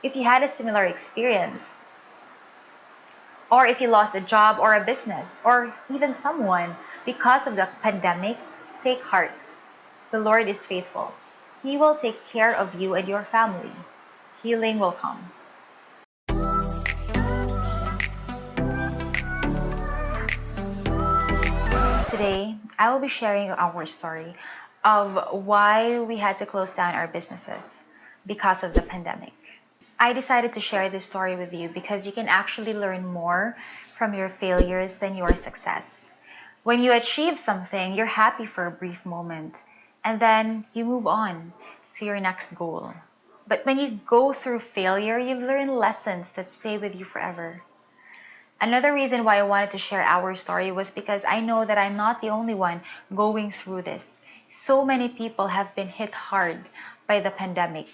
if you had a similar experience, or if you lost a job or a business, or even someone because of the pandemic, take heart. The Lord is faithful. He will take care of you and your family. Healing will come. Today, I will be sharing our story of why we had to close down our businesses because of the pandemic. I decided to share this story with you because you can actually learn more from your failures than your success. When you achieve something, you're happy for a brief moment, and then you move on to your next goal. But when you go through failure, you learn lessons that stay with you forever. Another reason why I wanted to share our story was because I know that I'm not the only one going through this. So many people have been hit hard by the pandemic.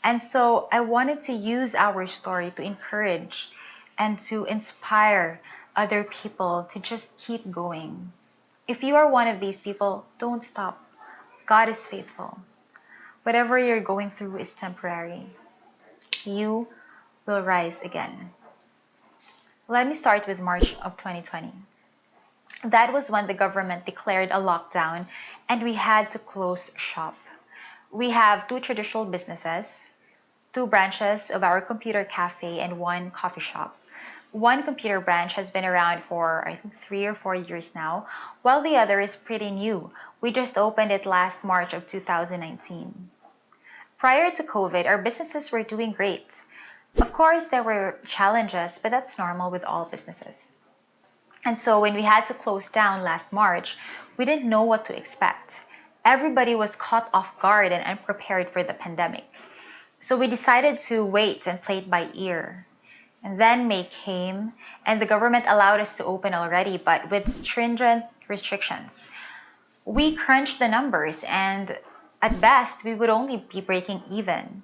And so I wanted to use our story to encourage and to inspire other people to just keep going. If you are one of these people, don't stop. God is faithful. Whatever you're going through is temporary. You will rise again. Let me start with March of 2020. That was when the government declared a lockdown and we had to close shop. We have two traditional businesses, two branches of our computer cafe, and one coffee shop. One computer branch has been around for, I think, 3 or 4 years now, while the other is pretty new. We just opened it last March of 2019. Prior to COVID, our businesses were doing great. Of course, there were challenges, but that's normal with all businesses. And so when we had to close down last March, we didn't know what to expect. Everybody was caught off guard and unprepared for the pandemic. So we decided to wait and play it by ear. And then May came, and the government allowed us to open already, but with stringent restrictions. We crunched the numbers, and at best, we would only be breaking even.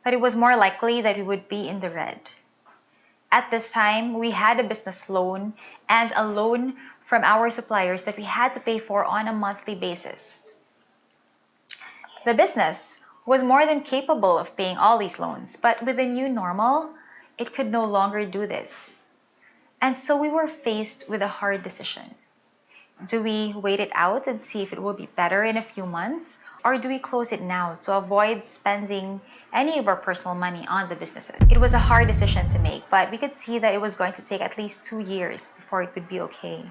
But it was more likely that we would be in the red. At this time, we had a business loan and a loan from our suppliers that we had to pay for on a monthly basis. The business was more than capable of paying all these loans, but with the new normal, it could no longer do this. And so we were faced with a hard decision. Do we wait it out and see if it will be better in a few months? Or do we close it now to avoid spending any of our personal money on the businesses? It was a hard decision to make, but we could see that it was going to take at least 2 years before it would be okay.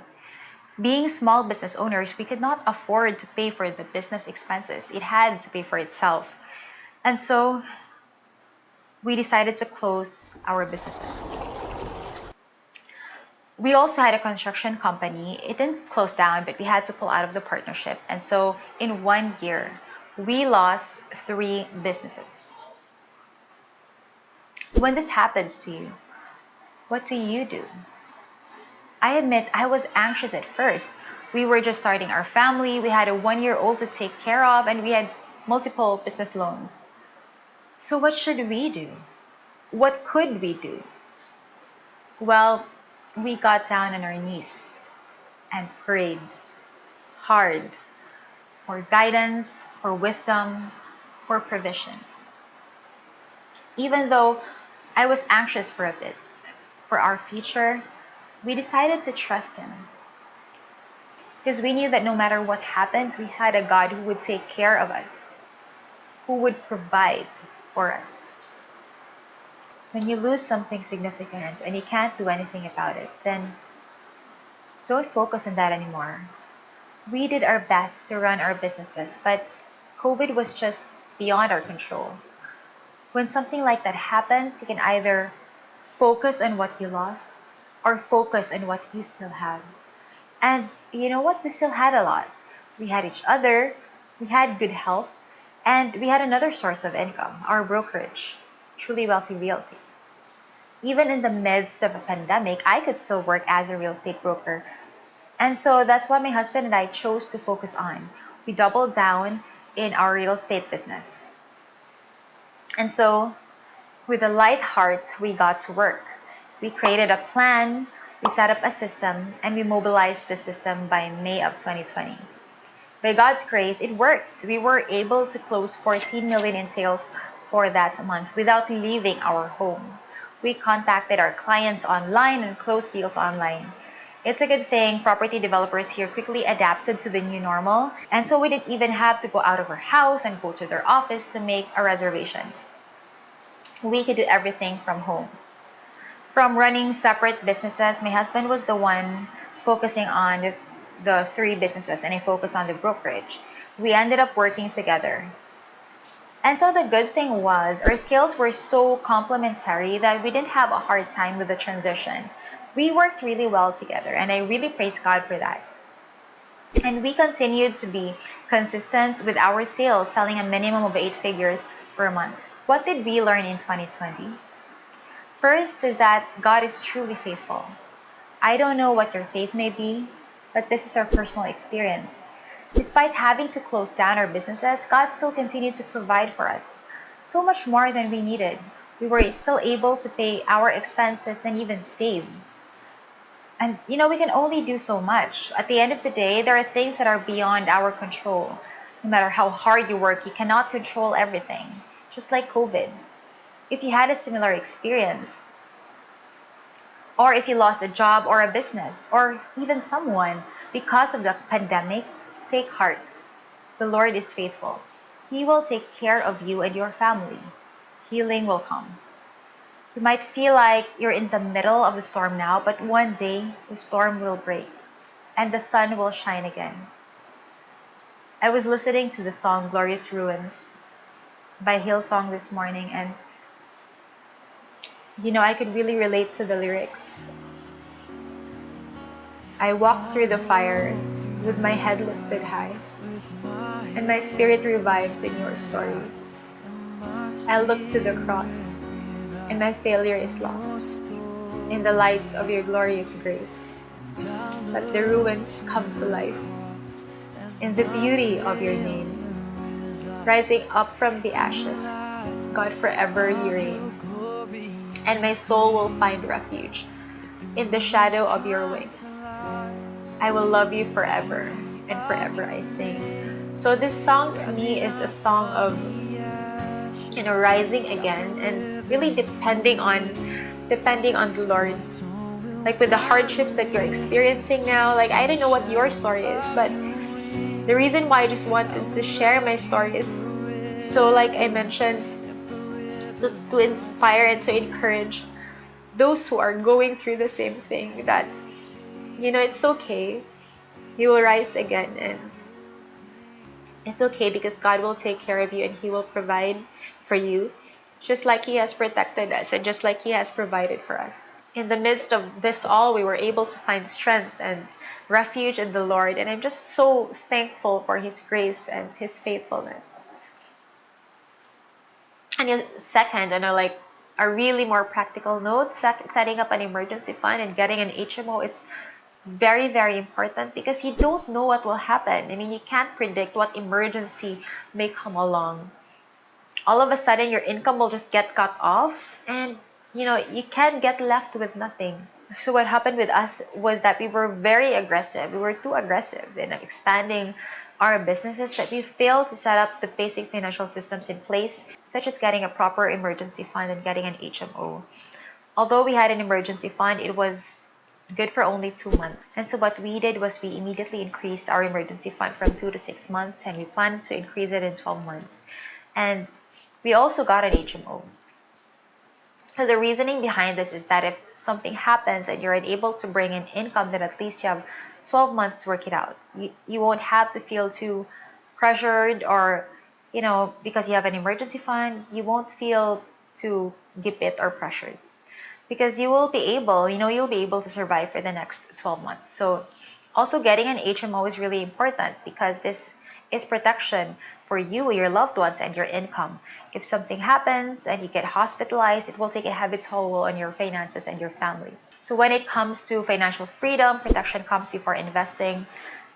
Being small business owners, we could not afford to pay for the business expenses. It had to pay for itself. And so we decided to close our businesses. We also had a construction company. It didn't close down, but we had to pull out of the partnership. And so in 1 year, we lost 3 businesses. When this happens to you, what do you do? I admit I was anxious at first. We were just starting our family. We had a 1-year-old to take care of, and we had multiple business loans. So what should we do? What could we do? Well, we got down on our knees and prayed hard for guidance, for wisdom, for provision. Even though I was anxious for a bit for our future, we decided to trust Him. Because we knew that no matter what happened, we had a God who would take care of us, who would provide for us. When you lose something significant and you can't do anything about it, then don't focus on that anymore. We did our best to run our businesses, but COVID was just beyond our control. When something like that happens, you can either focus on what you lost or focus on what you still have. And you know what? We still had a lot. We had each other, we had good health, and we had another source of income, our brokerage, Truly Wealthy Realty. Even in the midst of a pandemic, I could still work as a real estate broker. And so that's what my husband and I chose to focus on. We doubled down in our real estate business. And so, with a light heart, we got to work. We created a plan, we set up a system, and we mobilized the system by May of 2020. By God's grace, it worked. We were able to close 14 million in sales for that month without leaving our home. We contacted our clients online and closed deals online. It's a good thing property developers here quickly adapted to the new normal, and so we didn't even have to go out of our house and go to their office to make a reservation. We could do everything from home. From running separate businesses, my husband was the one focusing on the three businesses, and I focused on the brokerage. We ended up working together. And so the good thing was our skills were so complementary that we didn't have a hard time with the transition. We worked really well together, and I really praise God for that. And we continued to be consistent with our sales, selling a minimum of 8 figures per month. What did we learn in 2020? First is that God is truly faithful. I don't know what your faith may be, but this is our personal experience. Despite having to close down our businesses, God still continued to provide for us, so much more than we needed. We were still able to pay our expenses and even save. And we can only do so much. At the end of the day, there are things that are beyond our control. No matter how hard you work, you cannot control everything. Just like COVID. If you had a similar experience, or if you lost a job or a business, or even someone because of the pandemic, take heart. The Lord is faithful. He will take care of you and your family. Healing will come. You might feel like you're in the middle of the storm now, but one day the storm will break and the sun will shine again. I was listening to the song Glorious Ruins by Hillsong this morning, and I could really relate to the lyrics. I walked through the fire with my head lifted high, and my spirit revived in your story. I look to the cross, and my failure is lost in the light of your glorious grace. Let the ruins come to life in the beauty of your name. Rising up from the ashes, God, forever you reign, and my soul will find refuge in the shadow of your wings. I will love you forever, and forever I sing. So this song to me is a song of rising again and really depending on the Lord. Like with the hardships that you're experiencing now, like I don't know what your story is, but the reason why I just wanted to share my story is so, like I mentioned, to inspire and to encourage those who are going through the same thing, that it's okay. You will rise again, and it's okay because God will take care of you and He will provide for you, just like He has protected us and just like He has provided for us. In the midst of this all, we were able to find strength and refuge in the Lord, and I'm just so thankful for His grace and His faithfulness. And second, like a really more practical note, setting up an emergency fund and getting an HMO, it's very, very important because you don't know what will happen. I mean, you can't predict what emergency may come along. All of a sudden, your income will just get cut off, and you can get left with nothing. So what happened with us was that we were very aggressive. We were too aggressive in expanding our businesses that we failed to set up the basic financial systems in place, such as getting a proper emergency fund and getting an HMO. Although we had an emergency fund, it was good for only 2 months. And so what we did was we immediately increased our emergency fund from 2 to 6 months, and we planned to increase it in 12 months. And we also got an HMO. So the reasoning behind this is that if something happens and you're unable to bring in income, then at least you have 12 months to work it out. You won't have to feel too pressured, or, because you have an emergency fund, you won't feel too gipit or pressured. Because you'll be able to survive for the next 12 months. So also getting an HMO is really important because this is protection for you, your loved ones, and your income. If something happens and you get hospitalized, it will take a heavy toll on your finances and your family. So when it comes to financial freedom, protection comes before investing.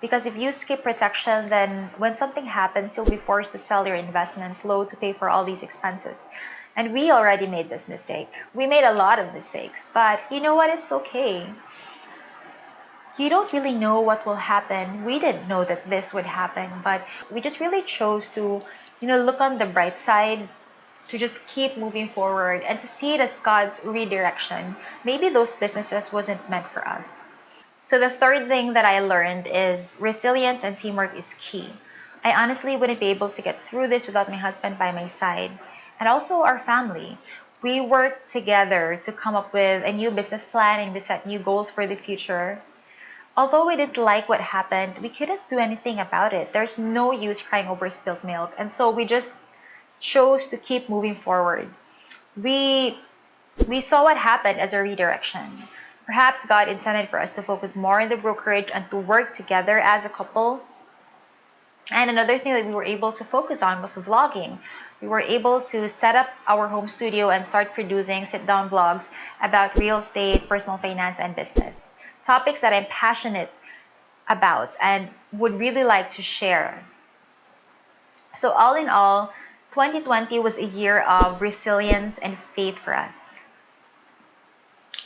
Because if you skip protection, then when something happens, you'll be forced to sell your investments low to pay for all these expenses. And we already made this mistake. We made a lot of mistakes, but you know what? It's okay. You don't really know what will happen. We didn't know that this would happen, but we just really chose to, look on the bright side to just keep moving forward and to see it as God's redirection. Maybe those businesses wasn't meant for us. So the third thing that I learned is resilience and teamwork is key. I honestly wouldn't be able to get through this without my husband by my side and also our family. We worked together to come up with a new business plan and we set new goals for the future. Although we didn't like what happened, we couldn't do anything about it. There's no use crying over spilled milk. And so we just chose to keep moving forward. We we saw what happened as a redirection. Perhaps God intended for us to focus more on the brokerage and to work together as a couple. And another thing that we were able to focus on was vlogging. We were able to set up our home studio and start producing sit down vlogs about real estate, personal finance, and business. Topics that I'm passionate about and would really like to share. So, all in all, 2020 was a year of resilience and faith for us.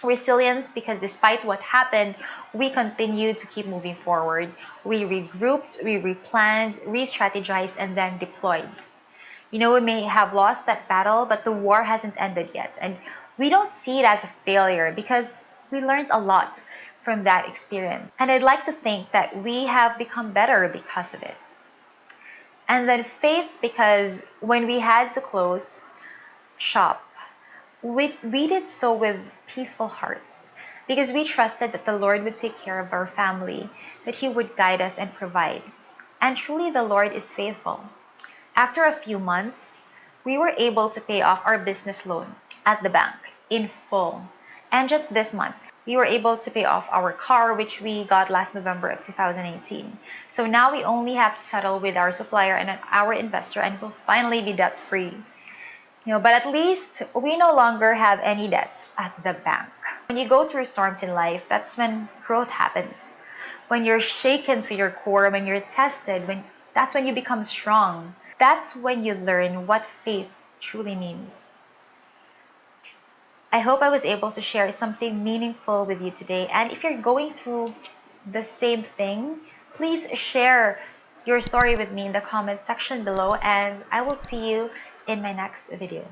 Resilience because despite what happened, we continued to keep moving forward. We regrouped, we replanned, re strategized, and then deployed. You know, we may have lost that battle, but the war hasn't ended yet. And we don't see it as a failure because we learned a lot from that experience. And I'd like to think that we have become better because of it. And then faith because when we had to close shop, we did so with peaceful hearts because we trusted that the Lord would take care of our family, that He would guide us and provide. And truly, the Lord is faithful. After a few months, we were able to pay off our business loan at the bank in full. And just this month, we were able to pay off our car, which we got last November of 2018. So now we only have to settle with our supplier and our investor and we'll finally be debt free. But at least we no longer have any debts at the bank. When you go through storms in life, that's when growth happens. When you're shaken to your core, when you're tested, that's when you become strong. That's when you learn what faith truly means. I hope I was able to share something meaningful with you today. And if you're going through the same thing, please share your story with me in the comment section below, and I will see you in my next video.